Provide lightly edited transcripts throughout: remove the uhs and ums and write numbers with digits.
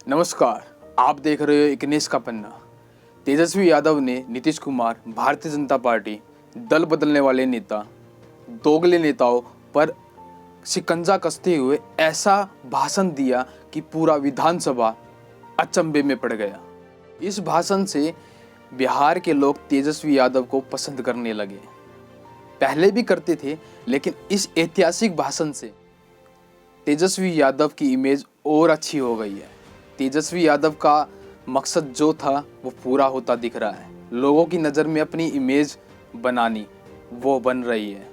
नमस्कार, आप देख रहे हो 19 का पन्ना। तेजस्वी यादव ने नीतीश कुमार, भारतीय जनता पार्टी, दल बदलने वाले नेता, दोगले नेताओं पर शिकंजा कसते हुए ऐसा भाषण दिया कि पूरा विधानसभा अचंभे में पड़ गया। इस भाषण से बिहार के लोग तेजस्वी यादव को पसंद करने लगे। पहले भी करते थे, लेकिन इस ऐतिहासिक भाषण से तेजस्वी यादव की इमेज और अच्छी हो गई है। तेजस्वी यादव का मकसद जो था वो पूरा होता दिख रहा है। लोगों की नज़र में अपनी इमेज बनानी, वो बन रही है।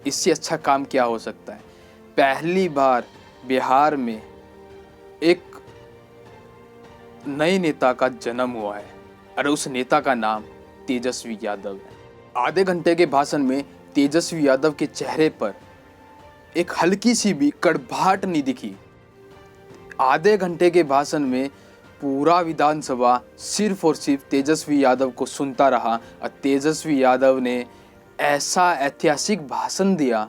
इससे अच्छा काम क्या हो सकता है। पहली बार बिहार में एक नए नेता का जन्म हुआ है और उस नेता का नाम तेजस्वी यादव है। आधे घंटे के भाषण में तेजस्वी यादव के चेहरे पर एक हल्की सी भी कड़वाहट नहीं दिखी। आधे घंटे के भाषण में पूरा विधानसभा सिर्फ और सिर्फ तेजस्वी यादव को सुनता रहा और तेजस्वी यादव ने ऐसा ऐतिहासिक भाषण दिया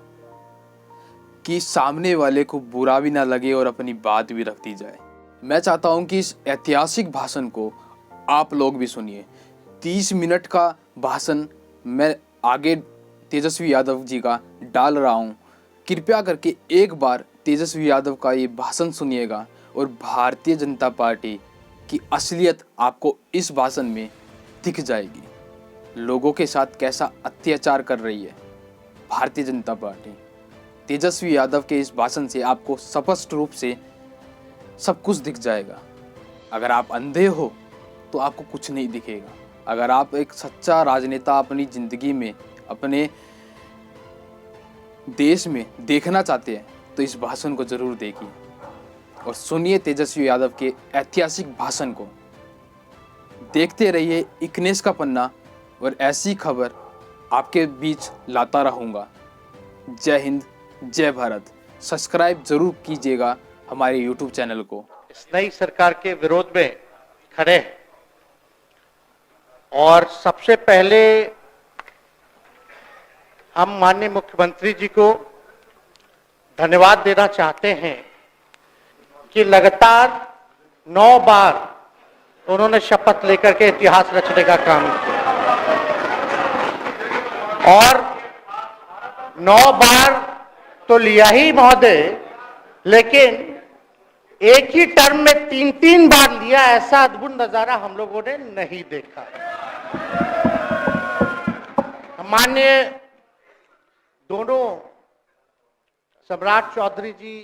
कि सामने वाले को बुरा भी ना लगे और अपनी बात भी रख दी जाए। मैं चाहता हूं कि इस ऐतिहासिक भाषण को आप लोग भी सुनिए। 30 मिनट का भाषण मैं आगे तेजस्वी यादव जी का डाल रहा हूं। कृपया करके एक बार तेजस्वी यादव का ये भाषण सुनिएगा और भारतीय जनता पार्टी की असलियत आपको इस भाषण में दिख जाएगी। लोगों के साथ कैसा अत्याचार कर रही है भारतीय जनता पार्टी। तेजस्वी यादव के इस भाषण से आपको स्पष्ट रूप से सब कुछ दिख जाएगा। अगर आप अंधे हो तो आपको कुछ नहीं दिखेगा। अगर आप एक सच्चा राजनेता अपनी ज़िंदगी में, अपने देश में देखना चाहते हैं तो इस भाषण को ज़रूर देखिए और सुनिए तेजस्वी यादव के ऐतिहासिक भाषण को। देखते रहिए 19 का पन्ना और ऐसी खबर आपके बीच लाता रहूँगा। जय हिंद, जय भारत। सब्सक्राइब जरूर कीजिएगा हमारे YouTube चैनल को। इस नई सरकार के विरोध में खड़े हैं और सबसे पहले हम माननीय मुख्यमंत्री जी को धन्यवाद देना चाहते हैं कि लगातार 9 बार उन्होंने शपथ लेकर के इतिहास रचने का काम किया और 9 बार तो लिया ही महोदय, लेकिन एक ही टर्म में 3-3 बार लिया, ऐसा अद्भुत नजारा हम लोगों ने नहीं देखा। माननीय दोनों सम्राट चौधरी जी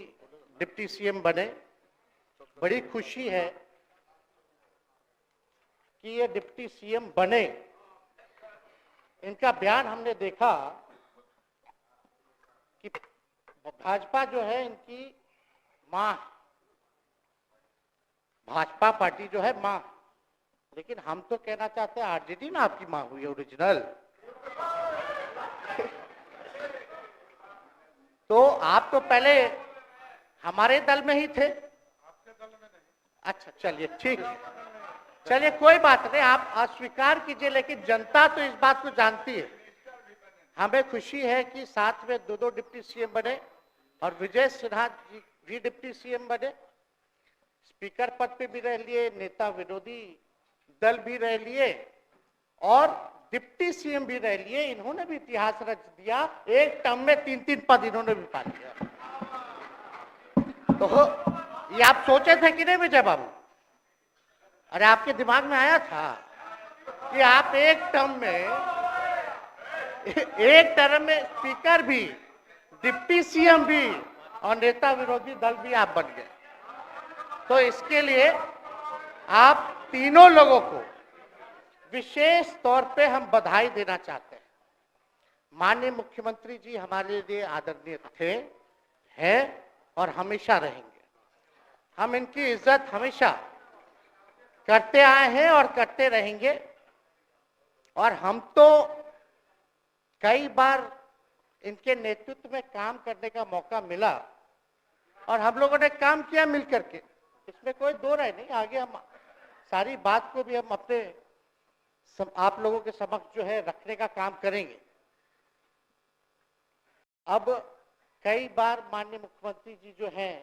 डिप्टी सीएम बने। बड़ी खुशी है कि ये डिप्टी सीएम बने। इनका बयान हमने देखा कि भाजपा जो है इनकी मां, भाजपा पार्टी जो है मां, लेकिन हम तो कहना चाहते हैं आरजेडी ना आपकी मां हुई ओरिजिनल। तो आप तो पहले हमारे दल में ही थे। आपके दल में नहीं। अच्छा, चलिए ठीक है, चलिए कोई बात नहीं, आप अस्वीकार कीजिए, लेकिन जनता तो इस बात को जानती है। हमें खुशी है कि साथ में दो डिप्टी सीएम बने और विजय सिन्हा जी भी डिप्टी सीएम बने। स्पीकर पद पे भी रह लिए, नेता विरोधी दल भी रह लिए और डिप्टी सीएम भी रह लिए। इन्होंने भी इतिहास रच दिया। एक टर्म में 3-3 पद इन्होंने भी पा लिया। तो ये आप सोचे थे कि नहीं विजय बाबू? अरे आपके दिमाग में आया था कि आप एक टर्म में स्पीकर भी, डिप्टी सीएम भी और नेता विरोधी दल भी आप बन गए। तो इसके लिए आप तीनों लोगों को विशेष तौर पे हम बधाई देना चाहते हैं। माननीय मुख्यमंत्री जी हमारे लिए आदरणीय थे, हैं और हमेशा रहेंगे। हम इनकी इज्जत हमेशा करते आए हैं और करते रहेंगे। और हम तो कई बार इनके नेतृत्व में काम करने का मौका मिला और हम लोगों ने काम किया मिलकर के, इसमें कोई दो राय नहीं। आगे हम सारी बात को भी हम अपने आप लोगों के समक्ष जो है रखने का काम करेंगे। अब कई बार माननीय मुख्यमंत्री जी जो हैं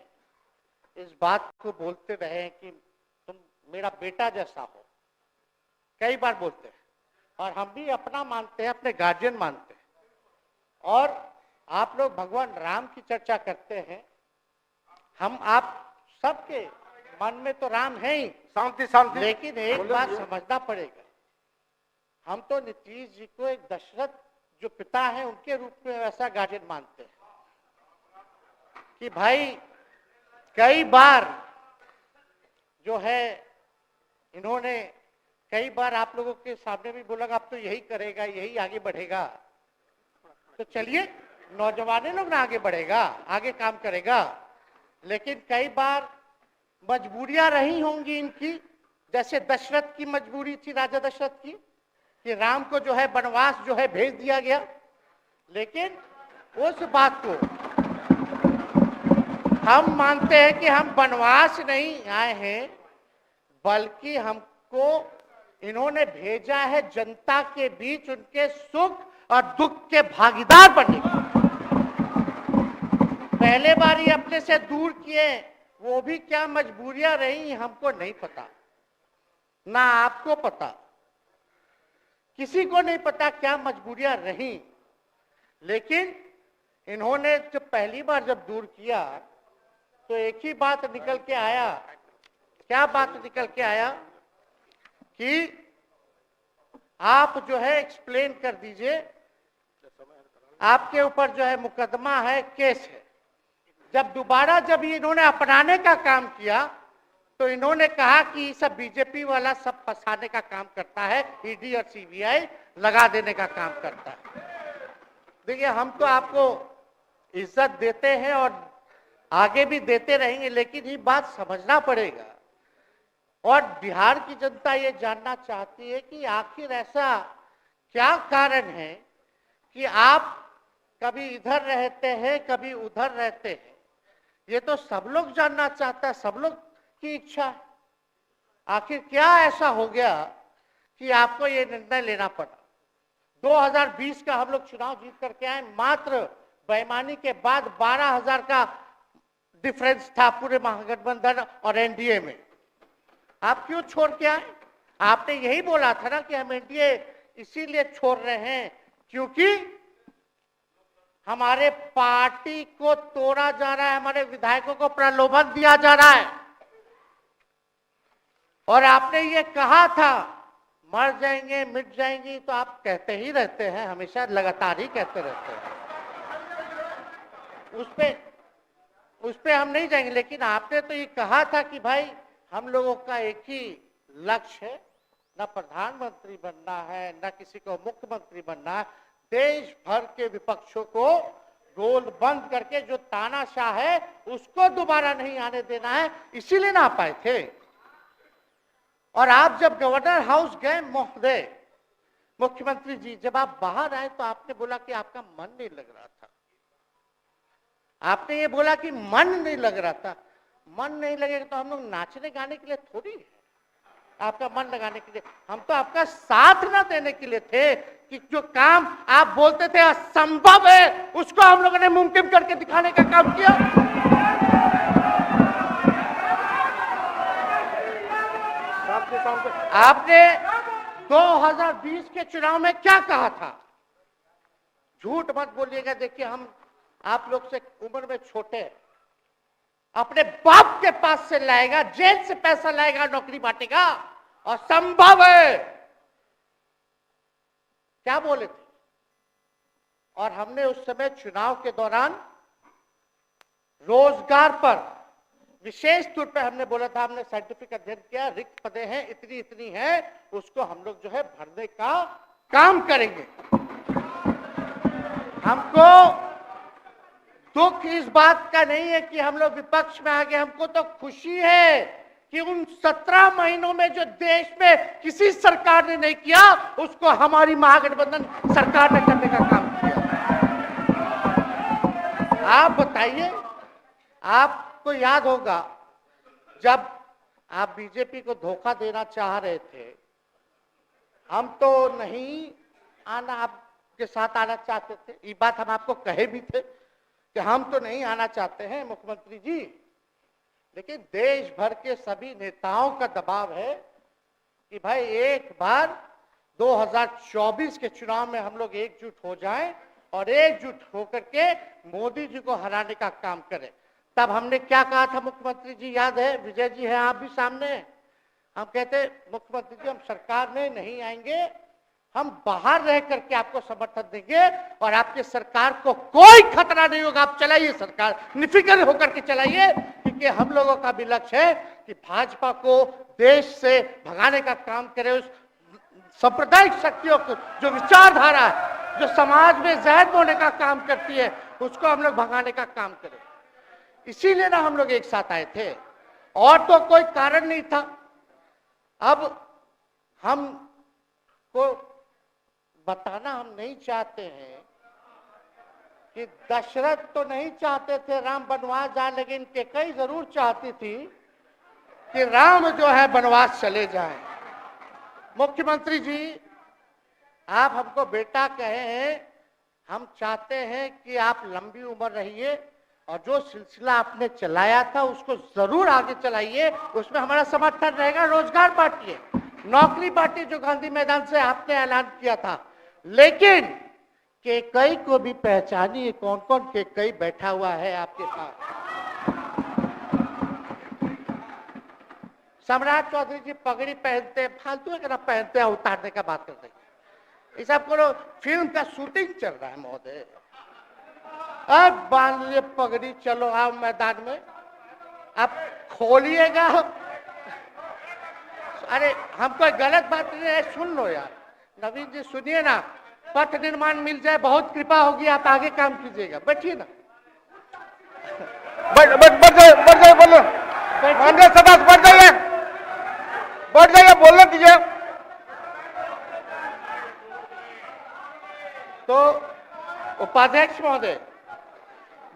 इस बात को बोलते रहे हैं कि तुम मेरा बेटा जैसा हो, कई बार बोलते हैं, और हम भी अपना मानते हैं, अपने गार्जियन मानते हैं। और आप लोग भगवान राम की चर्चा करते हैं, हम आप सबके मन में तो राम है ही, शांति शांति। लेकिन एक बात समझना पड़ेगा, हम तो नीतीश जी को एक दशरथ जो पिता है उनके रूप में वैसा गार्जियन मानते हैं कि भाई कई बार जो है इन्होंने कई बार आप लोगों के सामने भी बोला अब तो यही करेगा, यही आगे बढ़ेगा। तो चलिए नौजवान लोग ना आगे बढ़ेगा, आगे काम करेगा, लेकिन कई बार मजबूरियां रही होंगी इनकी, जैसे दशरथ की मजबूरी थी, राजा दशरथ की, कि राम को जो है वनवास जो है भेज दिया गया। लेकिन उस बात को हम मानते हैं कि हम वनवास नहीं आए हैं, बल्कि हमको इन्होंने भेजा है जनता के बीच उनके सुख और दुख के भागीदार बनने। पहले बार ये अपने से दूर किए, वो भी क्या मजबूरियां रही हमको नहीं पता, ना आपको पता, किसी को नहीं पता क्या मजबूरियां रही। लेकिन इन्होंने जब पहली बार जब दूर किया तो एक ही बात निकल के आया। क्या बात निकल के आया कि आप जो है एक्सप्लेन कर दीजिए, आपके ऊपर जो है मुकदमा है, केस है। जब दोबारा जब इन्होंने अपनाने का काम किया तो इन्होंने कहा कि सब बीजेपी वाला सब फंसाने का काम करता है, ईडी और सीबीआई लगा देने का काम करता है। देखिए हम तो आपको इज्जत देते हैं और आगे भी देते रहेंगे, लेकिन ये बात समझना पड़ेगा। और बिहार की जनता ये जानना चाहती है कि आखिर ऐसा क्या कारण है कि आप कभी इधर रहते हैं, कभी उधर रहते हैं। ये तो सब लोग जानना चाहता है, सब लोग की इच्छा है। आखिर क्या ऐसा हो गया कि आपको ये निर्णय लेना पड़ा। 2020 का हम लोग चुनाव जीत करके आए, मात्र बेईमानी के बाद 12,000 का डिफरेंस था पूरे महागठबंधन और एनडीए में। आप क्यों छोड़ के आए? आपने यही बोला था ना कि हम एनडीए इसीलिए छोड़ रहे हैं क्योंकि हमारे पार्टी को तोड़ा जा रहा है, हमारे विधायकों को प्रलोभन दिया जा रहा है। और आपने ये कहा था मर जाएंगे, मिट जाएंगी, तो आप कहते ही रहते हैं, हमेशा लगातार ही कहते रहते हैं। उस पे हम नहीं जाएंगे, लेकिन आपने तो ये कहा था कि भाई हम लोगों का एक ही लक्ष्य है, न प्रधानमंत्री बनना है, न किसी को मुख्यमंत्री बनना है, देश भर के विपक्षों को गोल बंद करके जो तानाशाह है उसको दोबारा नहीं आने देना है, इसीलिए ना आ पाए थे। और आप जब गवर्नर हाउस गए महोदय, मुख्यमंत्री जी, जब आप बाहर आए तो आपने बोला कि आपका मन नहीं लग रहा था। आपने ये बोला कि मन नहीं लग रहा था। मन नहीं लगेगा तो हम लोग नाचने गाने के लिए थोड़ी है, आपका मन लगाने के लिए। हम तो आपका साथ ना देने के लिए थे कि जो काम आप बोलते थे असंभव है उसको हम लोगों ने मुमकिन करके दिखाने का काम किया। आपने 2020 के चुनाव में क्या कहा था? झूठ मत बोलिएगा। देखिए हम आप लोग से उम्र में छोटे, अपने बाप के पास से लाएगा, जेल से पैसा लाएगा, नौकरी बांटेगा, और संभव है, क्या बोले थे। और हमने उस समय चुनाव के दौरान रोजगार पर विशेष तौर पे हमने बोला था, हमने साइंटिफिक अध्ययन किया, रिक्त पदे हैं इतनी इतनी है, उसको हम लोग जो है भरने का काम करेंगे। हमको दुख इस बात का नहीं है कि हम लोग विपक्ष में आ गए, हमको तो खुशी है कि उन 17 महीनों में जो देश में किसी सरकार ने नहीं किया उसको हमारी महागठबंधन सरकार ने करने का काम किया। आप बताइए, आपको याद होगा जब आप बीजेपी को धोखा देना चाह रहे थे, हम तो नहीं आना, आपके साथ आना चाहते थे। ये बात हम आपको कहे भी थे कि हम तो नहीं आना चाहते हैं मुख्यमंत्री जी, लेकिन देश भर के सभी नेताओं का दबाव है कि भाई एक बार 2024 के चुनाव में हम लोग एकजुट हो जाएं और एकजुट होकर के मोदी जी को हराने का काम करें। तब हमने क्या कहा था मुख्यमंत्री जी, याद है? विजय जी है, आप भी सामने हैं। हम कहते मुख्यमंत्री जी हम सरकार में नहीं आएंगे, हम बाहर रह करके आपको समर्थन देंगे और आपके सरकार को कोई खतरा नहीं होगा, आप चलाइए सरकार, निफिक्र होकर के चलाइए, क्योंकि हम लोगों का भी लक्ष्य है कि भाजपा को देश से भगाने का काम करे। उस सांप्रदायिक शक्तियों को, जो विचारधारा है, जो समाज में जहर बोने का काम करती है, उसको हम लोग भगाने का काम करें। इसीलिए ना हम लोग एक साथ आए थे, और तो कोई कारण नहीं था। अब हम को बताना हम नहीं चाहते हैं कि दशरथ तो नहीं चाहते थे राम वनवास जाए, लेकिन कैकेयी जरूर चाहती थी कि राम जो है वनवास चले जाएं। मुख्यमंत्री जी, आप हमको बेटा कहे हैं, हम चाहते हैं कि आप लंबी उम्र रहिए और जो सिलसिला आपने चलाया था उसको जरूर आगे चलाइए, उसमें हमारा समर्थन रहेगा। रोजगार बांटिए, नौकरी बांटिए, जो गांधी मैदान से आपने ऐलान किया था, लेकिन कैकेयी को भी पहचानिए, कौन कौन कैकेयी बैठा हुआ है आपके पास। सम्राट चौधरी जी पगड़ी पहनते, फालतू है, पहनते हैं, उतारने का बात करते हैं। इस आपको फिल्म का शूटिंग चल रहा है महोदय, अब बांध लिए पगड़ी, चलो आओ मैदान में, अब खोलिएगा। अरे हम कोई गलत बात नहीं है, सुन लो यार, नवीन जी सुनिए ना, पथ निर्माण मिल जाए, बहुत कृपा होगी, आप आगे काम कीजिएगा, बैठिए ना। बढ़ जाइए बोलो, माननीय सदस्य बढ़ जाइए, बोलने दीजिए। तो उपाध्यक्ष महोदय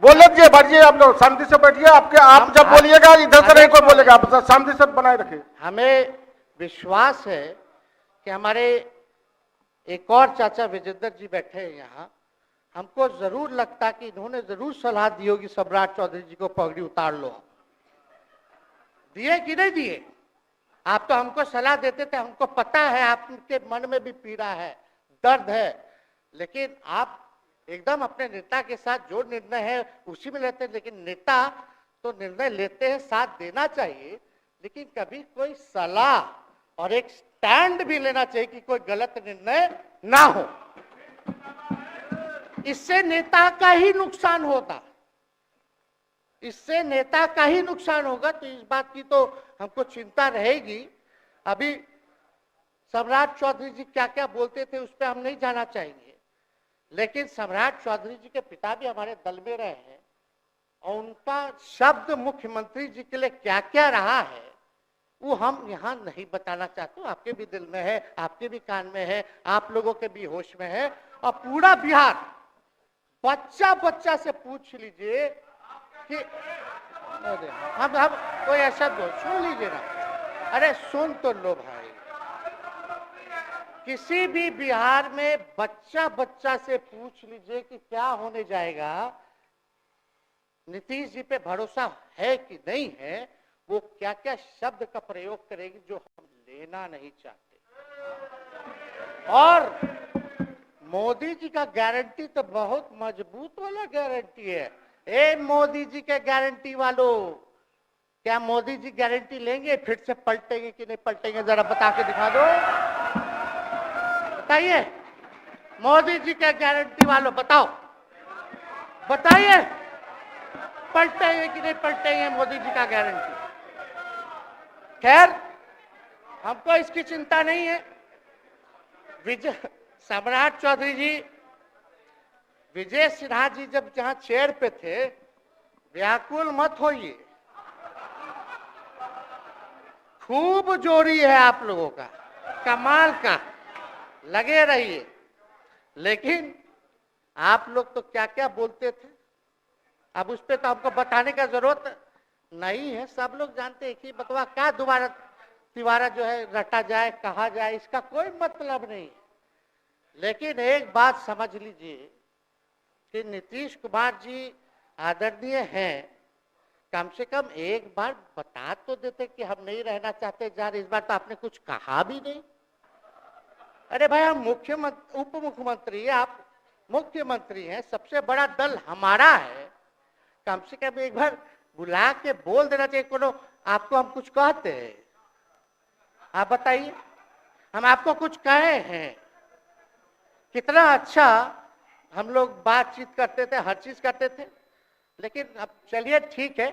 बोलने दीजिए, बढ़िए, आप लोग शांति से बैठिए। आप जब बोलिएगा इधर से नहीं कोई बोलेगा, आप शांति से बनाए रखिए। हमें विश्वास है कि हमारे एक और चाचा विजेंद्र जी बैठे हैं यहाँ, हमको जरूर लगता कि इन्होंने जरूर सलाह दी होगी सम्राट चौधरी जी को पगड़ी उतार लो। दिए कि नहीं दिए? आप तो हमको सलाह देते थे, हमको पता है आपके मन में भी पीड़ा है, दर्द है, लेकिन आप एकदम अपने नेता के साथ जो निर्णय है उसी में लेते हैं। लेकिन नेता तो निर्णय लेते हैं, साथ देना चाहिए, लेकिन कभी कोई सलाह और एक स्टैंड भी लेना चाहिए कि कोई गलत निर्णय ना हो। इससे नेता का ही नुकसान होगा, इससे नेता का ही नुकसान होगा। तो इस बात की तो हमको चिंता रहेगी। अभी सम्राट चौधरी जी क्या क्या बोलते थे उस पर हम नहीं जाना चाहेंगे, लेकिन सम्राट चौधरी जी के पिता भी हमारे दल में रहे हैं और उनका शब्द मुख्यमंत्री जी के लिए क्या क्या रहा है वो हम यहाँ नहीं बताना चाहते। आपके भी दिल में है, आपके भी कान में है, आप लोगों के भी होश में है, और पूरा बिहार बच्चा बच्चा से पूछ लीजिए कि हम कोई ऐसा सुन लीजिए ना, अरे सुन तो लो भाई, किसी भी बिहार में बच्चा बच्चा से पूछ लीजिए कि क्या होने जाएगा, नीतीश जी पे भरोसा है कि नहीं है, वो क्या क्या शब्द का प्रयोग करेगी जो हम लेना नहीं चाहते। और मोदी जी का गारंटी तो बहुत मजबूत वाला गारंटी है। ए मोदी जी के गारंटी वालों, क्या मोदी जी गारंटी लेंगे फिर से पलटेंगे कि नहीं पलटेंगे, जरा बता के दिखा दो, बताइए। मोदी जी के गारंटी वालों बताओ, बताइए पलटेंगे कि नहीं पलटेंगे मोदी जी का गारंटी। खैर हमको इसकी चिंता नहीं है। विजय सम्राट चौधरी जी, विजय सिन्हा जी जब जहां चेयर पे थे, व्याकुल मत होइए, खूब जोड़ी है आप लोगों का, कमाल का, लगे रहिए। लेकिन आप लोग तो क्या क्या बोलते थे, अब उस पर तो हमको बताने का जरूरत नहीं है, सब लोग जानते हैं कि बतवा क्या दोबारा तिवारा जो है रटा जाए, कहा जाए, इसका कोई मतलब नहीं। लेकिन एक बात समझ लीजिए कि नीतीश कुमार जी आदरणीय हैं, कम से कम एक बार बता तो देते कि हम नहीं रहना चाहते जा रहे। इस बार तो आपने कुछ कहा भी नहीं। अरे भाई, हम मुख्यमंत्री उप मुख्यमंत्री, आप मुख्यमंत्री हैं, सबसे बड़ा दल हमारा है, कम से कम एक बार बुला के बोल देना चाहिए। कोनो आपको हम कुछ कहते हैं? आप बताइए, हम आपको कुछ कहे हैं? कितना अच्छा हम लोग बातचीत करते थे, हर चीज करते थे। लेकिन अब चलिए ठीक है,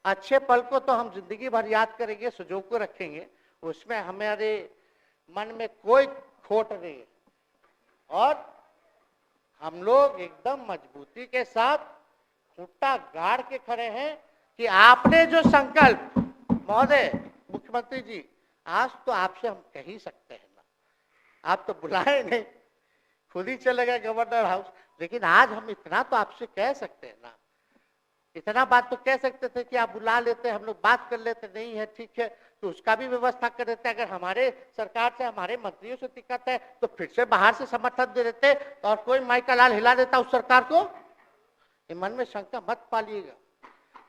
अच्छे पल को तो हम जिंदगी भर याद करेंगे, सुजो को रखेंगे, उसमें हमारे मन में कोई खोट नहीं है। और हम लोग एकदम मजबूती के साथ खूंटा गाड़ के खड़े हैं कि आपने जो संकल्प, महोदय मुख्यमंत्री जी, आज तो आपसे हम कह ही सकते हैं ना, आप तो बुलाए नहीं, खुद ही चले गए गवर्नर हाउस, लेकिन आज हम इतना तो आपसे कह सकते हैं ना, इतना बात तो कह सकते थे कि आप बुला लेते, हम लोग बात कर लेते। नहीं है, ठीक है, तो उसका भी व्यवस्था कर देते। अगर हमारे सरकार से, हमारे मंत्रियों से दिक्कत है तो फिर से बाहर से समर्थन दे देते और कोई माई का लाल हिला देता उस सरकार को। ये मन में शंका मत पालिएगा,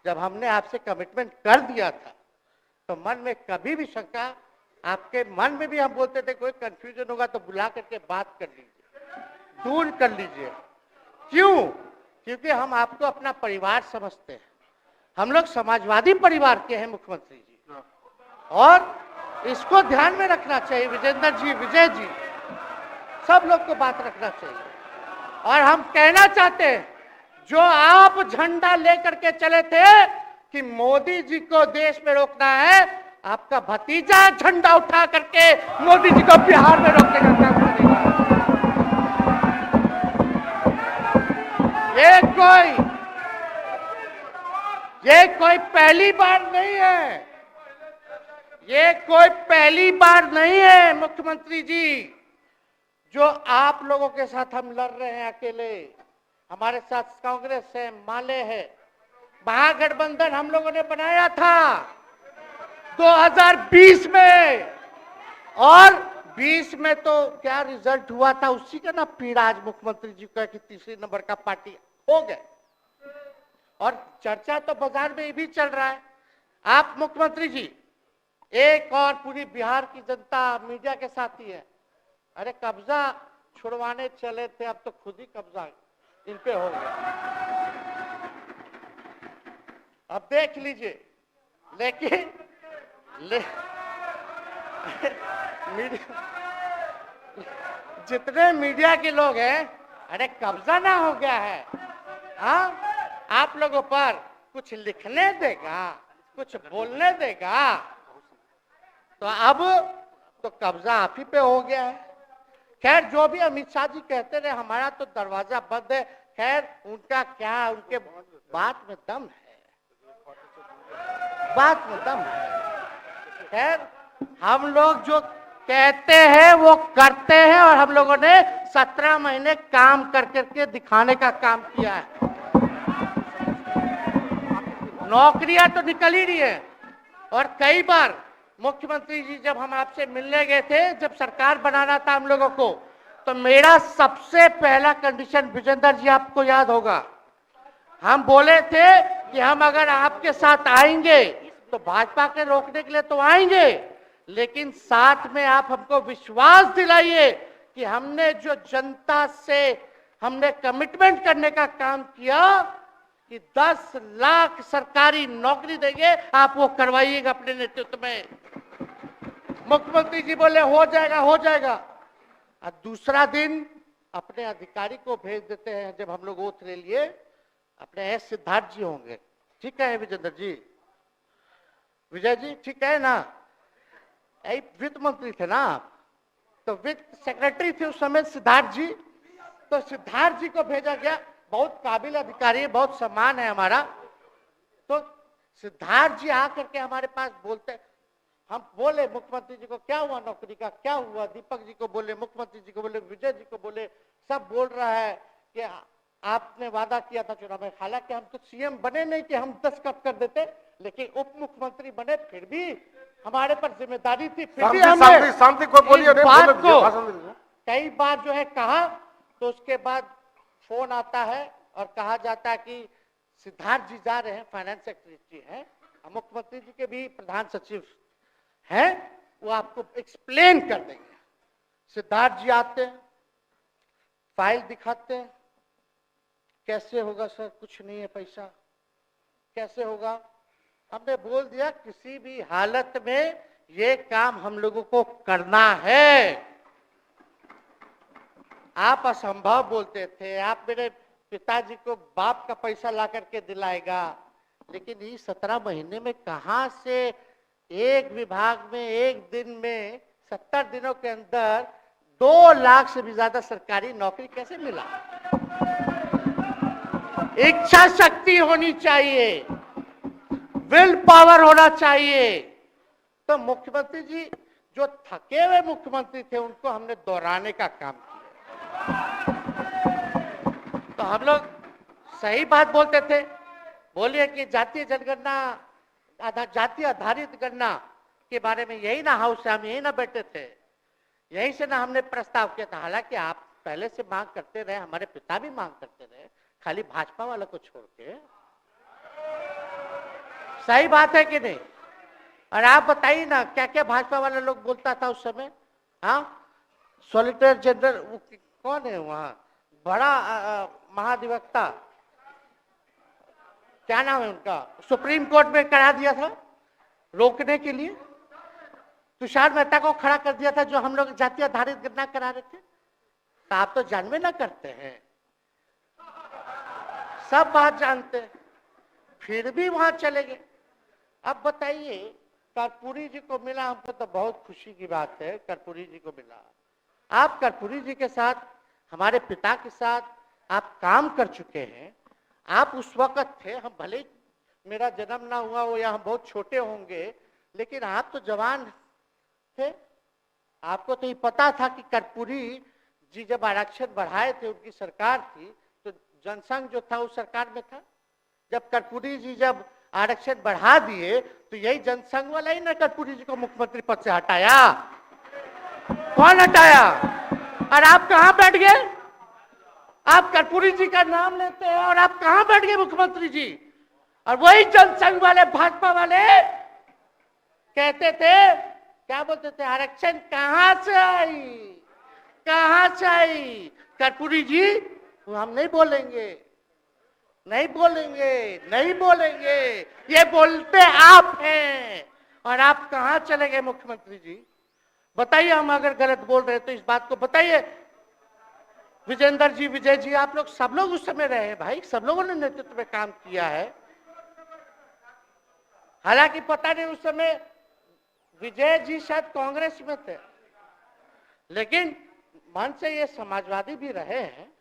जब हमने आपसे कमिटमेंट कर दिया था तो मन में कभी भी शंका, आपके मन में भी हम बोलते थे कोई कंफ्यूजन होगा तो बुला करके बात कर लीजिए, दूर कर लीजिए। क्यों? क्योंकि हम आपको अपना परिवार समझते हैं। हम लोग समाजवादी परिवार के हैं मुख्यमंत्री जी, और इसको ध्यान में रखना चाहिए। विजेंद्र जी, विजय जी, सब लोग को बात रखना चाहिए। और हम कहना चाहते हैं, जो आप झंडा लेकर के चले थे कि मोदी जी को देश में रोकना है, आपका भतीजा झंडा उठा करके मोदी जी को बिहार में रोकने का काम करेगा। ये कोई पहली बार नहीं है, ये कोई पहली बार नहीं है मुख्यमंत्री जी, जो आप लोगों के साथ हम लड़ रहे हैं अकेले। हमारे साथ कांग्रेस है, माले है, महागठबंधन हम लोगों ने बनाया था 2020 में, और 20 में तो क्या रिजल्ट हुआ था उसी का ना पीड़ा आज मुख्यमंत्री जी का कि तीसरी नंबर का पार्टी हो गए। और चर्चा तो बाजार में ये भी चल रहा है। आप मुख्यमंत्री जी एक और पूरी बिहार की जनता मीडिया के साथ ही है। अरे कब्जा छुड़वाने चले थे, अब तो खुद ही कब्जा इन पे हो गया। अब देख लीजिए, लेकिन जितने मीडिया के लोग हैं, अरे कब्जा ना हो गया है, हाँ, आप लोगों पर कुछ लिखने देगा, कुछ बोलने देगा, तो अब तो कब्जा आप ही पे हो गया है। खैर, जो भी अमित शाह जी कहते रहे, हमारा तो दरवाजा बंद है। खैर, उनका क्या, उनके बात में दम है, बात में दम है। खैर, हम लोग जो कहते हैं वो करते हैं, और हम लोगों ने 17 महीने काम कर करके दिखाने का काम किया है। नौकरियां तो निकल ही रही है। और कई बार मुख्यमंत्री जी, जब हम आपसे मिलने गए थे, जब सरकार बनाना था हम लोगों को, तो मेरा सबसे पहला कंडीशन, विजेंद्र जी आपको याद होगा, हम बोले थे कि हम अगर आपके साथ आएंगे तो भाजपा के रोकने के लिए तो आएंगे, लेकिन साथ में आप हमको विश्वास दिलाइए कि हमने जो जनता से हमने कमिटमेंट करने का काम किया कि 10 लाख सरकारी नौकरी देंगे, आप वो करवाइएगा अपने नेतृत्व में। मुख्यमंत्री जी बोले हो जाएगा, हो जाएगा। और दूसरा दिन अपने अधिकारी को भेज देते हैं, जब हम लोग ओथ ले लिए, अपने एस सिद्धार्थ जी होंगे, ठीक है विजेंद्र जी, विजय जी, ठीक है ना, वित्त मंत्री थे ना आप, तो वित्त सेक्रेटरी थे उस समय सिद्धार्थ जी, तो सिद्धार्थ जी को भेजा गया। बहुत काबिल अधिकारी है, बहुत सम्मान है हमारा। तो सिद्धार्थ जी आकर के हमारे पास बोलते, हम बोले मुख्यमंत्री जी को क्या हुआ नौकरी का, क्या हुआ, दीपक जी को बोले, मुख्यमंत्री जी को बोले, विजय जी को बोले, सब बोल रहा है कि आपने वादा किया था चुनाव में। हालांकि हम तो सीएम बने नहीं कि हम दस्तखत कर देते, लेकिन उप मुख्यमंत्री बने, फिर भी हमारे पर जिम्मेदारी थी, फिर भी हमने शांति को बोलिए, बात को कई बार जो है कहा। तो उसके बाद फोन आता है और कहा जाता है कि सिद्धार्थ जी जा रहे हैं, फाइनेंस सेक्रेटरी हैं, मुख्यमंत्री जी के भी प्रधान सचिव हैं, वो आपको एक्सप्लेन कर देंगे। सिद्धार्थ जी आते हैं, फाइल दिखाते हैं, कैसे होगा सर, कुछ नहीं है पैसा, कैसे होगा? हमने बोल दिया किसी भी हालत में ये काम हम लोगों को करना है। आप असंभव बोलते थे, आप मेरे पिताजी को बाप का पैसा ला करके दिलाएगा, लेकिन ये 17 महीने में कहां से एक विभाग में एक दिन में 70 दिनों के अंदर 2 लाख से भी ज्यादा सरकारी नौकरी कैसे मिला? इच्छा शक्ति होनी चाहिए, विल पावर होना चाहिए। तो मुख्यमंत्री जी जो थके हुए मुख्यमंत्री थे उनको हमने दोहराने का काम किया। तो हम लोग सही बात बोलते थे, बोलिए कि जातीय जनगणना, जातीय आधारित गणना के बारे में यही ना हाउस से हम यही ना बैठे थे, यही से ना हमने प्रस्ताव किया था। हालांकि आप पहले से मांग करते रहे, हमारे पिता भी मांग करते रहे, खाली भाजपा वाला को छोड़ के। सही बात है कि नहीं? और आप बताइए ना क्या क्या भाजपा वाला लोग बोलता था उस समय। हाँ, सॉलिसिटर जनरल कौन है वहां, बड़ा महाधिवक्ता, क्या नाम है उनका, सुप्रीम कोर्ट में करा दिया था रोकने के लिए, तुषार मेहता को खड़ा कर दिया था जो हम लोग जातीय आधारित गणना करा रहे थे। तो आप तो जानवे ना करते हैं, सब बात जानते हैं, फिर भी वहां चले गए। अब बताइए, कर्पूरी जी को मिला, हमको तो बहुत खुशी की बात है, कर्पूरी जी को मिला। आप कर्पूरी जी के साथ, हमारे पिता के साथ आप काम कर चुके हैं। आप उस वक्त थे, हम भले मेरा जन्म ना हुआ हो या हम बहुत छोटे होंगे, लेकिन आप तो जवान थे। आपको तो ये पता था कि कर्पूरी जी जब आरक्षण बढ़ाए थे, उनकी सरकार थी, तो जनसंघ जो था उस सरकार में था। जब कर्पूरी जी जब आरक्षण बढ़ा दिए तो यही जनसंघ वाला ही ना कर्पूरी जी को मुख्यमंत्री पद से हटाया। कौन हटाया? और आप कहां बैठ गए? आप कर्पूरी जी का नाम लेते हैं और आप कहां बैठ गए मुख्यमंत्री जी? और वही जनसंघ वाले, भाजपा वाले कहते थे, क्या बोलते थे, आरक्षण कहां से आई, कहां से आई? कर्पूरी जी हम नहीं बोलेंगे, नहीं बोलेंगे, नहीं बोलेंगे, ये बोलते आप हैं। और आप कहां चले गए मुख्यमंत्री जी? बताइए, हम अगर गलत बोल रहे हैं तो इस बात को बताइए। विजेंद्र जी, विजय जी, आप लोग सब लोग उस समय रहे हैं भाई, सब लोगों ने नेतृत्व में काम किया है। हालांकि पता नहीं उस समय विजय जी शायद कांग्रेस में थे, लेकिन मन से ये समाजवादी भी रहे हैं।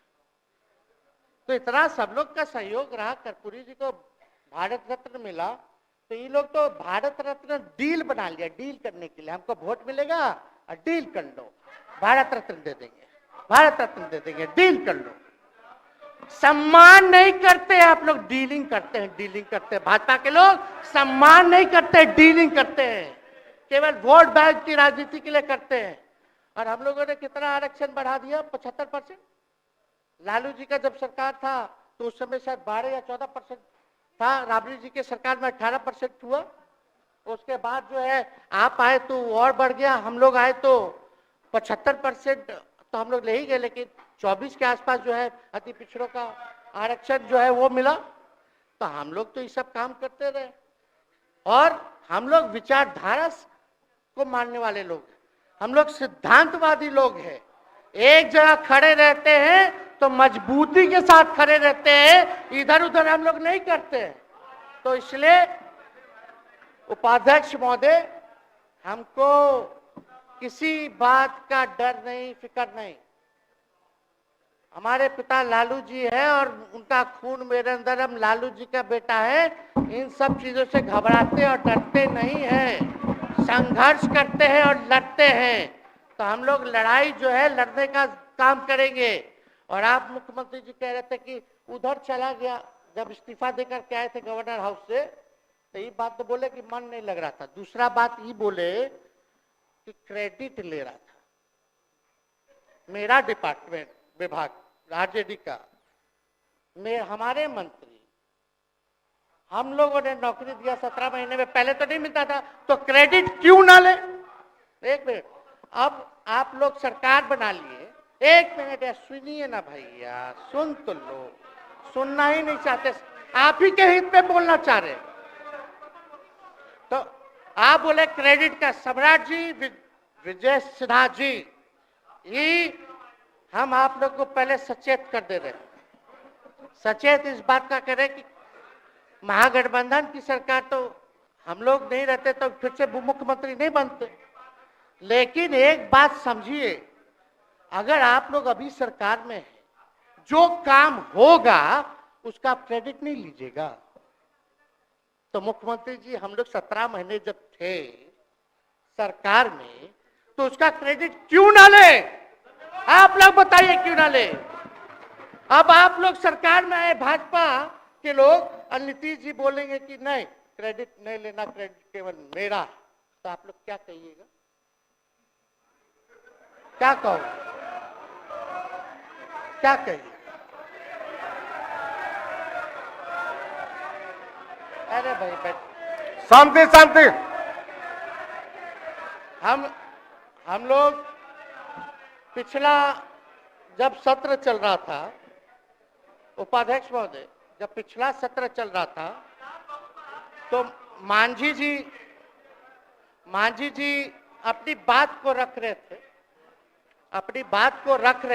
तो इतना सब लोग का सहयोग रहा, कर्पूरी जी को भारत रत्न मिला, तो ये लोग तो भारत रत्न डील बना लिया, डील करने के लिए, हमको वोट मिलेगा और डील कर लो, भारत रत्न दे देंगे, भारत रत्न दे देंगे, डील कर लो। सम्मान नहीं करते आप लोग, डीलिंग करते हैं, डीलिंग करते हैं। भाजपा के लोग सम्मान नहीं करते, डीलिंग करते हैं, केवल वोट बैंक की राजनीति के लिए करते हैं। और हम लोगों ने कितना आरक्षण बढ़ा दिया, 75%। लालू जी का जब सरकार था तो उस समय शायद 12 या 14% था, राबड़ी जी के सरकार में 18% हुआ। उसके बाद जो है आप आए तो और बढ़ गया, हम लोग आए तो 75% तो हम लोग ले ही गए, लेकिन 24 के आसपास जो है अति पिछड़ों का आरक्षण जो है वो मिला। तो हम लोग तो ये सब काम करते रहे, और हम लोग विचारधारा को मानने वाले लोग हैं, हम लोग सिद्धांतवादी लोग हैं। एक जगह खड़े रहते हैं तो मजबूती के साथ खड़े रहते हैं, इधर उधर हम लोग नहीं करते हैं। तो इसलिए उपाध्यक्ष महोदय, हमको किसी बात का डर नहीं, फिक्र नहीं। हमारे पिता लालू जी है और उनका खून मेरे अंदर, हम लालू जी का बेटा है। इन सब चीजों से घबराते और डरते नहीं हैं, संघर्ष करते हैं और लड़ते हैं। तो हम लोग लड़ाई जो है लड़ने का काम करेंगे। और आप मुख्यमंत्री जी कह रहे थे कि उधर चला गया, जब इस्तीफा देकर के आए थे गवर्नर हाउस से, तो ये बात तो बोले कि मन नहीं लग रहा था। दूसरा बात ये बोले कि क्रेडिट ले रहा था मेरा डिपार्टमेंट, विभाग, आरजेडी का, हमारे मंत्री, हम लोगों ने नौकरी दिया 17 महीने में, पहले तो नहीं मिलता था, तो क्रेडिट क्यों ना ले? एक मिनट, अब आप लोग सरकार बना लिए, एक मिनट यार सुनिए ना भैया, सुन तो लो, सुनना ही नहीं चाहते, आप ही के हित में बोलना चाह रहे। तो आप बोले क्रेडिट का सम्राट जी विजय सिन्हा जी, ये हम आप लोग को पहले सचेत कर दे रहे, सचेत इस बात का करें कि महागठबंधन की सरकार तो हम लोग नहीं रहते तो फिर से मुख्यमंत्री नहीं बनते। लेकिन एक बात समझिए, अगर आप लोग अभी सरकार में हैं, जो काम होगा उसका क्रेडिट नहीं लीजिएगा। तो मुख्यमंत्री जी हम लोग 17 महीने जब थे सरकार में, तो उसका क्रेडिट क्यों ना ले? आप लोग बताइए क्यों ना ले? अब आप लोग सरकार में आए भाजपा के लोग, और नीतीश जी बोलेंगे कि नहीं क्रेडिट नहीं लेना, क्रेडिट केवल मेरा, तो आप लोग क्या कहिएगा? क्या कहो, क्या कहिए? अरे भाई बैठ, शांति शांति। हम लोग पिछला जब सत्र चल रहा था, उपाध्यक्ष महोदय, जब पिछला सत्र चल रहा था तो मांझी जी अपनी बात को रख रहे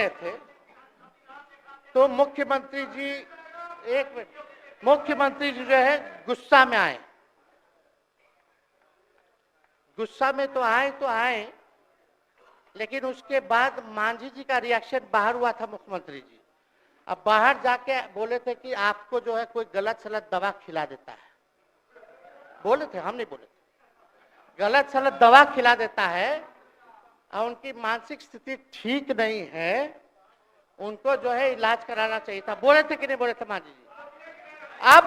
थे, तो मुख्यमंत्री जी, एक मिनट, मुख्यमंत्री जी जो है गुस्सा में आए, गुस्सा में तो आए, लेकिन उसके बाद मांझी जी का रिएक्शन बाहर हुआ था मुख्यमंत्री जी। अब बाहर जाके बोले थे कि आपको जो है कोई गलत सलत दवा खिला देता है, बोले थे, हम नहीं बोले थे, गलत सलत दवा खिला देता है और उनकी मानसिक स्थिति ठीक नहीं है, उनको जो है इलाज कराना चाहिए था, बोले थे कि नहीं बोले थे मांझी जी? अब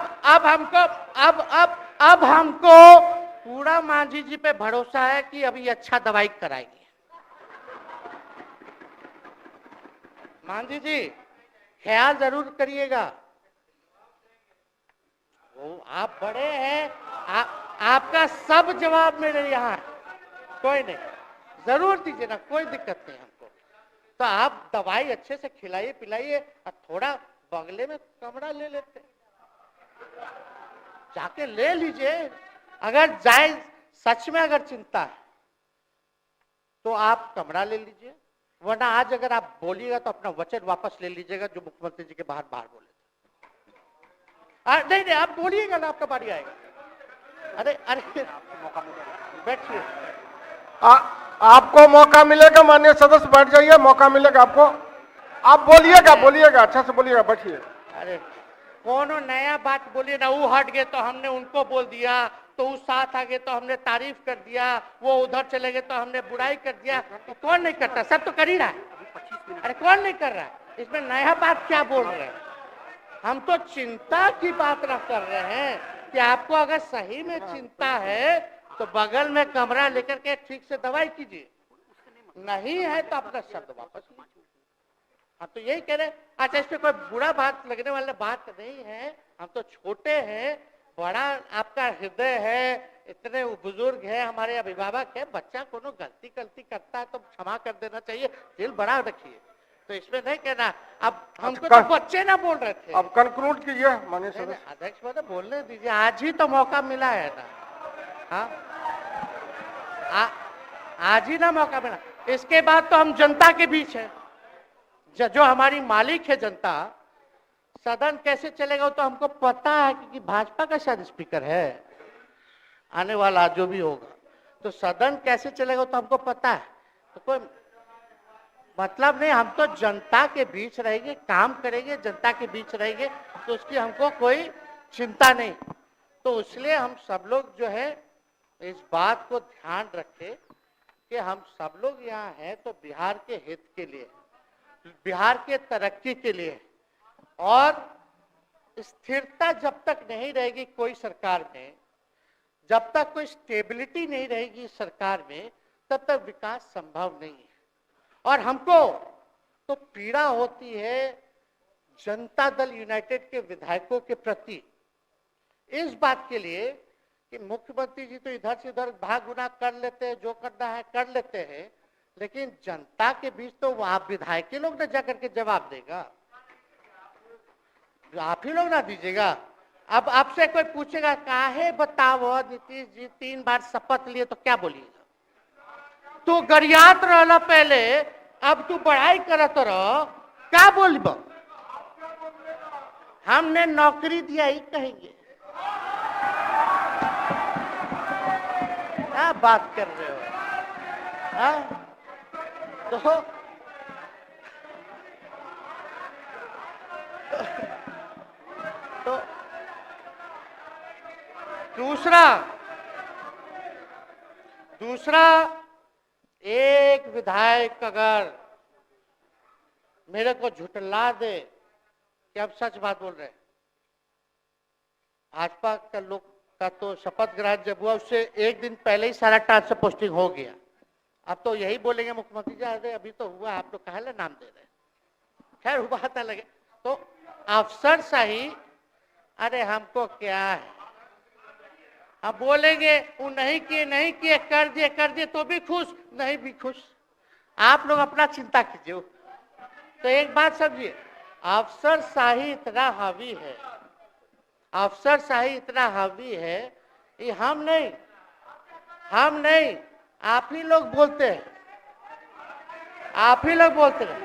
हमको पूरा मांझी जी पे भरोसा है कि अभी अच्छा दवाई कराएंगे। मांझी जी ख्याल जरूर करिएगा, वो आप बड़े हैं, आपका सब जवाब मेरे यहाँ, कोई नहीं, जरूर दीजिए ना, कोई दिक्कत नहीं हमको। तो आप दवाई अच्छे से खिलाइए पिलाइए, और थोड़ा बगले में कमरा ले लेते, जाके ले लीजिए। अगर जाए सच में अगर चिंता है तो आप कमरा ले लीजिए, वरना आज अगर आप बोलिएगा तो अपना वचन वापस ले लीजिएगा जो मुख्यमंत्री जी के बाहर बोले थे। नहीं आप बोलिएगा ना, आपका बारी आएगा। अरे बैठिए, आपको मौका मिलेगा, माननीय सदस्य बैठ जाइए, मौका मिलेगा आपको, आप बोलिएगा अच्छा से बोलिएगा, बैठिए। अरे कोनो नया बात बोलिए ना, वो हट गए तो हमने उनको बोल दिया, तो उस साथ आ गए तो हमने तारीफ कर दिया, वो उधर चले गए तो हमने बुराई कर दिया, तो कौन नहीं करता? सब तो कर ही रहा है। अरे कौन नहीं कर रहा है? इसमें नया बात क्या बोल रहे हैं? हम तो चिंता की बात न कर रहे हैं कि आपको अगर सही में चिंता है तो बगल में कमरा लेकर के ठीक से दवाई कीजिए, नहीं है तो अपना शब्द वापस लीजिए। हम तो यही कह रहे हैं। अच्छा, इसमें कोई बुरा बात लगने वाला बात नहीं है, हम तो छोटे हैं, बड़ा आपका हृदय है, इतने बुजुर्ग है, हमारे अभिभावक है, बच्चा कोनो गलती करता है तो क्षमा कर देना चाहिए, दिल बड़ा रखिए, तो इसमें नहीं कहना। अब हमको तो बच्चे ना बोल रहे थे। अब कंक्लूड कीजिए माननीय सदस्य। अध्यक्ष महोदय बोलने दीजिए, आज ही तो मौका मिला है ना, हाँ आज ही ना मौका मिला, इसके बाद तो हम जनता के बीच है, जो हमारी मालिक है जनता। सदन कैसे चलेगा तो हमको पता है, क्योंकि भाजपा का शायद स्पीकर है आने वाला जो भी होगा, तो सदन कैसे चलेगा तो हमको पता है, तो कोई मतलब नहीं, हम तो जनता के बीच रहेंगे, काम करेंगे, जनता के बीच रहेंगे, तो उसकी हमको कोई चिंता नहीं। तो इसलिए हम सब लोग जो है इस बात को ध्यान रखें कि हम सब लोग यहाँ हैं तो बिहार के हित के लिए, बिहार के तरक्की के लिए, और स्थिरता जब तक नहीं रहेगी कोई सरकार में, जब तक कोई स्टेबिलिटी नहीं रहेगी सरकार में, तब तक विकास संभव नहीं है। और हमको तो पीड़ा होती है जनता दल यूनाइटेड के विधायकों के प्रति इस बात के लिए कि मुख्यमंत्री जी तो इधर से उधर भाग गुना कर लेते हैं, जो करना है कर लेते हैं, लेकिन जनता के बीच तो आप विधायक के लोग ना जाकर के जवाब देगा, आप ही लोग ना दीजिएगा। अब आपसे कोई पूछेगा काहे बताओ नीतीश जी 3 बार शपथ लिए, तो क्या बोलिएगा? तू गरियात रहला पहले, अब तू पढ़ाई करत रह, क्या बोलब? हमने नौकरी दिया ही कहेंगे। क्या बात कर रहे हो? हाँ? तो दूसरा एक विधायक अगर मेरे को झुठला दे कि अब सच बात बोल रहे हैं, भाजपा का लोग का तो शपथ ग्रहण जब हुआ उससे एक दिन पहले ही सारा ट्रांसफर पोस्टिंग हो गया। अब तो यही बोलेंगे मुख्यमंत्री जी अरे अभी तो हुआ, आप लोग काहे नाम दे रहे हैं? खैर हुआ था लगे तो अफसरशाही, अरे हमको क्या है, अब बोलेंगे वो नहीं किए कर दिए तो भी खुश, नहीं भी खुश, आप लोग अपना चिंता कीजिए। तो एक बात समझिए, अफसरशाही इतना हावी है, अफसरशाही इतना हावी है, ये हम नहीं आप ही लोग बोलते हैं, आप ही लोग बोलते हैं।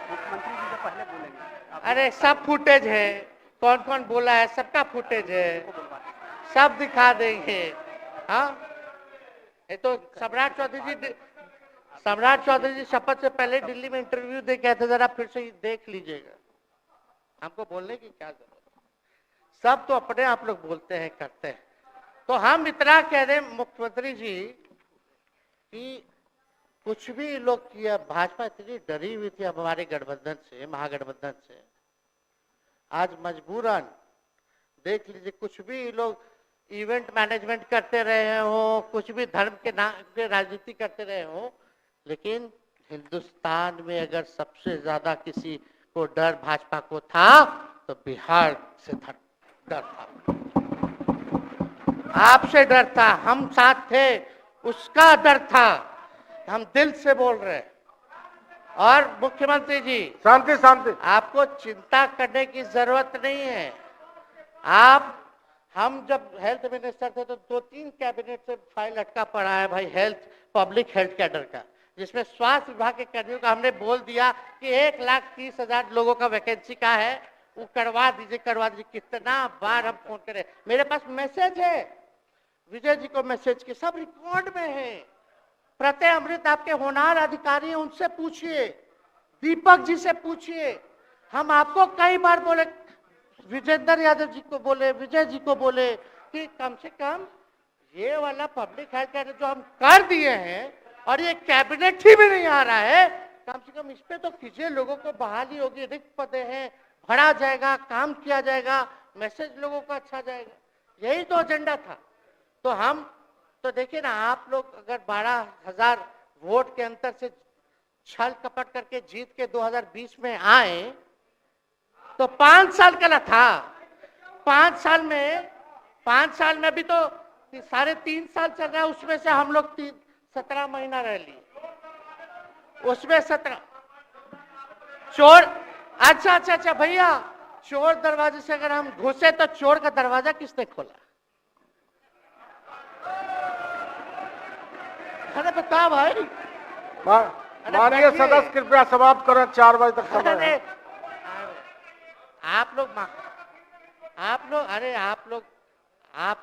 मुख्यमंत्री जी तो पहले बोलेंगे। अरे सब फुटेज है, कौन कौन बोला है सबका फुटेज है, सब दिखा देंगे। हाँ, ये तो सम्राट चौधरी जी शपथ से पहले दिल्ली में इंटरव्यू दे के आए थे, जरा फिर से देख लीजिएगा, हमको बोलने की क्या जरूरत है, सब तो अपने आप लोग बोलते हैं करते हैं। तो हम इतना कह रहे मुख्यमंत्री जी कि कुछ भी लोग किया, भाजपा इतनी डरी हुई थी हमारे गठबंधन से, महागठबंधन से, आज मजबूरन देख लीजिए, कुछ भी लोग इवेंट मैनेजमेंट करते रहे हो, कुछ भी धर्म के नाम पे राजनीति करते रहे हो, लेकिन हिंदुस्तान में अगर सबसे ज्यादा किसी को डर भाजपा को था तो बिहार से डर था, आपसे डर था, हम साथ थे उसका डर था, हम दिल से बोल रहे हैं। और मुख्यमंत्री जी शांति आपको चिंता करने की जरूरत नहीं है। हम जब हेल्थ मिनिस्टर थे तो 2-3 कैबिनेट से फाइल अटका पड़ा है भाई, हेल्थ पब्लिक हेल्थ कैडर का, जिसमें स्वास्थ्य विभाग के कर्मियों का हमने बोल दिया कि 1,30,000 लोगों का वैकेंसी का है, वो करवा दीजिए। कितना बार हम फोन करें, मेरे पास मैसेज है, विजय जी को मैसेज के सब रिकॉर्ड में है। प्रत्यय अमृत आपके होनहार अधिकारी हैं, उनसे पूछिए, दीपक जी से पूछिए। हम आपको कई बार बोले, विजेंद्र यादव जी को बोले, विजय जी को बोले कि कम से कम ये वाला पब्लिक हेल्थ केयर जो हम कर दिए हैं और ये कैबिनेट ही भी नहीं आ रहा है, कम से कम इस पे तो कीजिए, लोगों को बहाली होगी, रिक्त पदे हैं, भरा जाएगा, काम किया जाएगा, मैसेज लोगों का अच्छा जाएगा, यही तो एजेंडा था। तो हम तो देखिए ना, आप लोग अगर 12,000 वोट के अंतर से छल कपट करके जीत के 2020 में आए तो 5 साल का ना था, 5 साल में अभी तो 3.5 साल चल रहा है, उसमें से हम लोग 17 महीना रह लिए, उसमें 17 चोर। अच्छा भैया, चोर दरवाजे से अगर हम घुसे तो चोर का दरवाजा किसने खोला? अरे बता भाई। माननीय सदस्य कृपया समाप्त करें, 4 बजे तक समय है। आप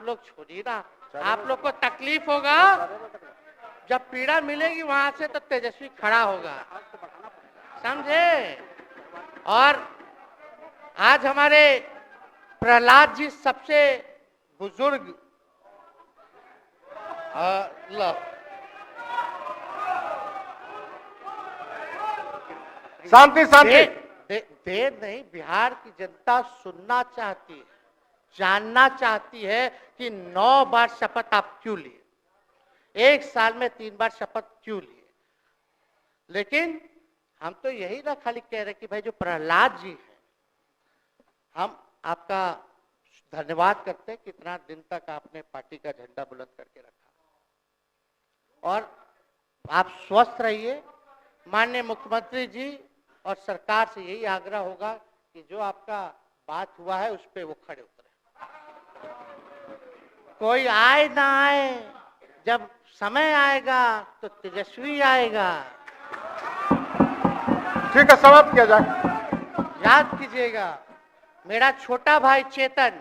लोग छोड़िए ना, आप लोग को तकलीफ होगा, जब पीड़ा मिलेगी वहां से तो तेजस्वी खड़ा होगा, समझे? और आज हमारे प्रहलाद जी सबसे बुजुर्ग शांति देर नहीं, बिहार की जनता सुनना चाहती है, जानना चाहती है कि 9 बार शपथ आप क्यों लिए, 1 साल में 3 बार शपथ क्यों लिए। लेकिन हम तो यही ना खाली कह रहे कि भाई जो प्रहलाद जी है, हम आपका धन्यवाद करते हैं कि इतना दिन तक आपने पार्टी का झंडा बुलंद करके रखा। और आप स्वस्थ रहिए। माननीय मुख्यमंत्री जी और सरकार से यही आग्रह होगा कि जो आपका बात हुआ है उस पर वो खड़े उतरे। कोई आए ना आए, जब समय आएगा तो तेजस्वी आएगा। ठीक है, समाप्त किया जाए। याद कीजिएगा, मेरा छोटा भाई चेतन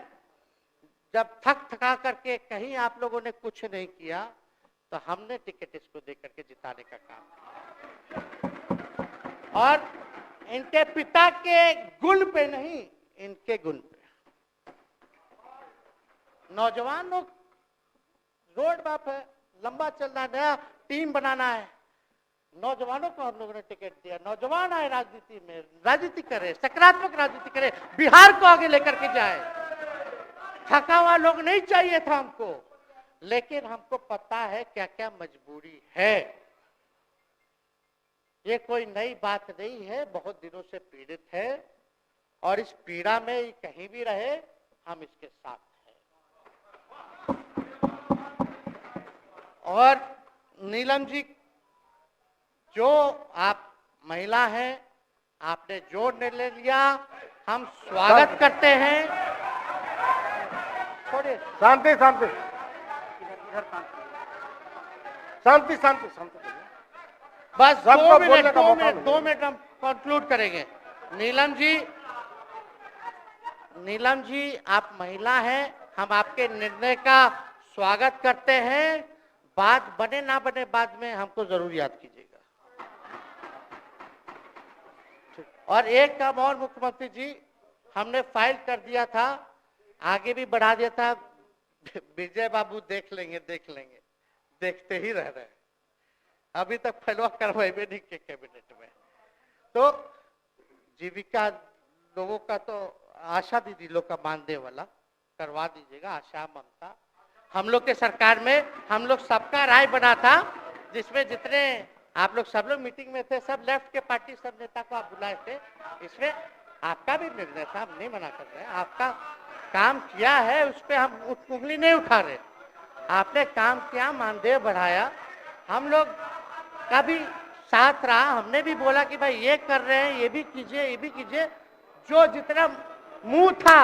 जब थक थका करके कहीं आप लोगों ने कुछ नहीं किया तो हमने टिकट इसको दे करके जिताने का काम किया। और इनके पिता के गुण पे नहीं, इनके गुण पे। नौजवान लोग रोड मैप है, लंबा चलना है, नया टीम बनाना है। नौजवानों को हम लोगों ने टिकट दिया। नौजवान आए राजनीति में, राजनीति करे, सकारात्मक राजनीति करे, बिहार को आगे लेकर के जाए। थका हुआ लोग नहीं चाहिए था हमको, लेकिन हमको पता है क्या क्या मजबूरी है। ये कोई नई बात नहीं है, बहुत दिनों से पीड़ित है और इस पीड़ा में ये कहीं भी रहे हम इसके साथ हैं। और नीलम जी, जो आप महिला हैं, आपने जो निर्णय लिया हम स्वागत करते हैं। छोड़िए, शांति शांति इधर शांति शांति शांति। बस सबको बोलने का मौका मिलेगा। 2 मिनट हम कंक्लूड करेंगे। नीलम जी आप महिला हैं, हम आपके निर्णय का स्वागत करते हैं। बात बने ना बने बाद में हमको जरूर याद कीजिएगा। और एक काम और मुख्यमंत्री जी, हमने फाइल कर दिया था, आगे भी बढ़ा दिया था। विजय बाबू देख लेंगे, देखते ही रह रहे हैं। अभी तक फैलवा करवाए नहीं के कैबिनेट में। तो जीविका लोगों का तो आशा दीदी लोग का मानदेय वाला करवा दीजिएगा। आशा, ममता, हम लोग के सरकार में हम लोग सबका राय बना था, जिसमें जितने आप लोग सब लोग मीटिंग में थे, सब लेफ्ट के पार्टी सब नेता को आप बुलाए थे। इसमें आपका भी निर्णय था, हम नहीं मना कर रहे हैं। आपका काम किया है, उस पर हम उंगली नहीं उठा रहे। आपने काम किया, मानदेय बढ़ाया, हम लोग का भी साथ रहा। हमने भी बोला कि भाई ये कर रहे हैं, ये भी कीजिए, ये भी कीजिए। जो जितना मुंह था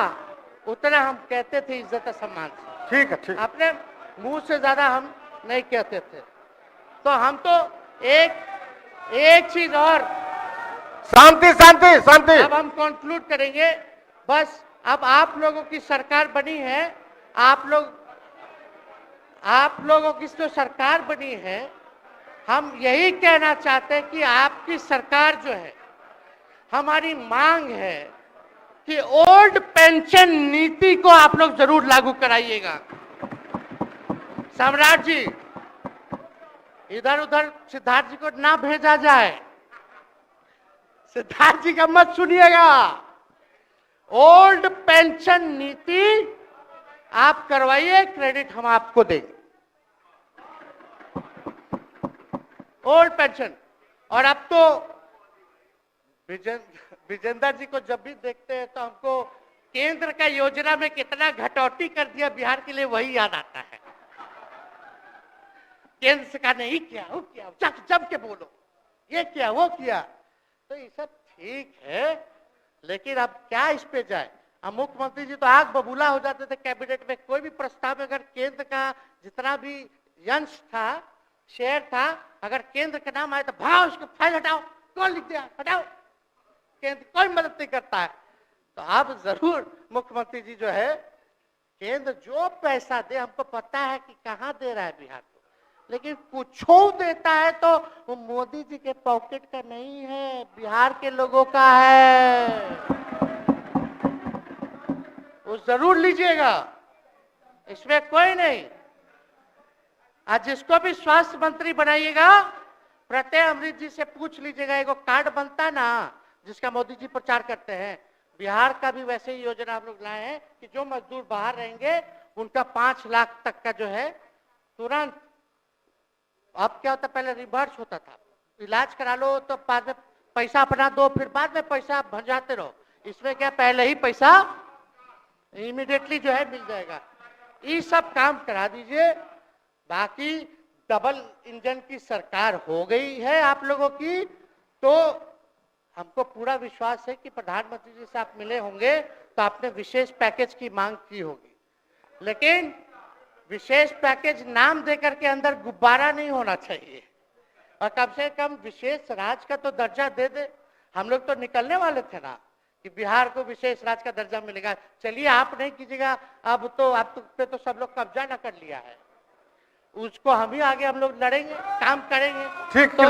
उतना हम कहते थे इज्जत और सम्मान से। ठीक है, ठीक। अपने मुंह से ज्यादा हम नहीं कहते थे। तो हम तो एक चीज और, शांति शांति शांति। अब हम कंक्लूड करेंगे। बस अब आप लोगों की सरकार बनी है, आप लोगों की जो सरकार बनी है, हम यही कहना चाहते हैं कि आपकी सरकार जो है, हमारी मांग है कि ओल्ड पेंशन नीति को आप लोग जरूर लागू कराइएगा। सम्राट जी, इधर उधर सिद्धार्थ जी को ना भेजा जाए। सिद्धार्थ जी का मत सुनिएगा। ओल्ड पेंशन नीति आप करवाइए, क्रेडिट हम आपको देंगे। Old pension. और अब तो विजेंद्र जी को जब भी देखते हैं तो हमको केंद्र का योजना में कितना घटौती कर दिया बिहार के लिए, वही याद आता है। केंद्र सरकार ने ये किया, वो किया, जम के बोलो, ये किया, वो किया। तो ये सब ठीक है, लेकिन अब क्या इस पे जाए। अब मुख्यमंत्री जी तो आग बबूला हो जाते थे कैबिनेट में। कोई भी प्रस्ताव में अगर केंद्र का जितना भी अंश था, शेयर था, अगर केंद्र का नाम आए तो भाव उसको फाइल हटाओ, कौन लिख दिया, हटाओ। केंद्र कोई मदद नहीं करता है। तो अब जरूर मुख्यमंत्री जी जो है, केंद्र जो पैसा दे, हमको पता है कि कहां दे रहा है बिहार को, लेकिन कुछ देता है तो वो मोदी जी के पॉकेट का नहीं है, बिहार के लोगों का है। वो जरूर लीजिएगा, इसमें कोई नहीं। आज जिसको भी स्वास्थ्य मंत्री बनाइएगा, प्रत्यय अमृत जी से पूछ लीजिएगा। एगो कार्ड बनता है ना, जिसका मोदी जी प्रचार करते हैं, बिहार का भी वैसे ही योजना हम लोग लाए हैं कि जो मजदूर बाहर रहेंगे उनका 5 लाख तक का जो है तुरंत। अब क्या होता, पहले रिवर्स होता था, इलाज करा लो तो बाद में पैसा अपना दो, फिर बाद में पैसा भंजाते रहो। इसमें क्या, पहले ही पैसा इमीडिएटली जो है मिल जाएगा। ये सब काम करा दीजिए। बाकी डबल इंजन की सरकार हो गई है आप लोगों की, तो हमको पूरा विश्वास है कि प्रधानमंत्री जी से आप मिले होंगे तो आपने विशेष पैकेज की मांग की होगी, लेकिन विशेष पैकेज नाम देकर के अंदर गुब्बारा नहीं होना चाहिए, और कम से कम विशेष राज्य का तो दर्जा दे दे। हम लोग तो निकलने वाले थे ना कि बिहार को विशेष राज्य का दर्जा मिलेगा। चलिए आप नहीं कीजिएगा, अब तो आप पे तो सब लोग कब्जा न कर लिया है, उसको हम ही आगे हम लोग लड़ेंगे, काम करेंगे। ठीक, तो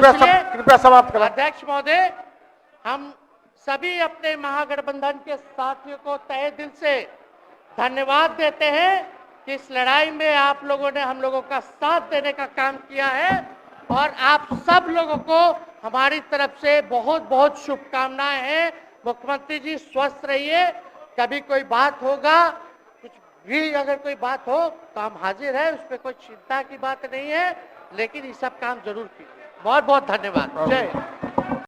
कृपया समाप्त करें। अध्यक्ष महोदय, हम सभी अपने महागठबंधन के साथियों को तहे दिल से धन्यवाद देते हैं कि इस लड़ाई में आप लोगों ने हम लोगों का साथ देने का काम किया है, और आप सब लोगों को हमारी तरफ से बहुत बहुत शुभकामनाएं हैं। मुख्यमंत्री जी स्वस्थ रहिए। कभी कोई बात होगा, कुछ भी अगर कोई बात हो तो हम हाजिर हैं, उस पर कोई चिंता की बात नहीं है, लेकिन ये सब काम जरूर कीजिए। बहुत बहुत धन्यवाद। जय हिंद।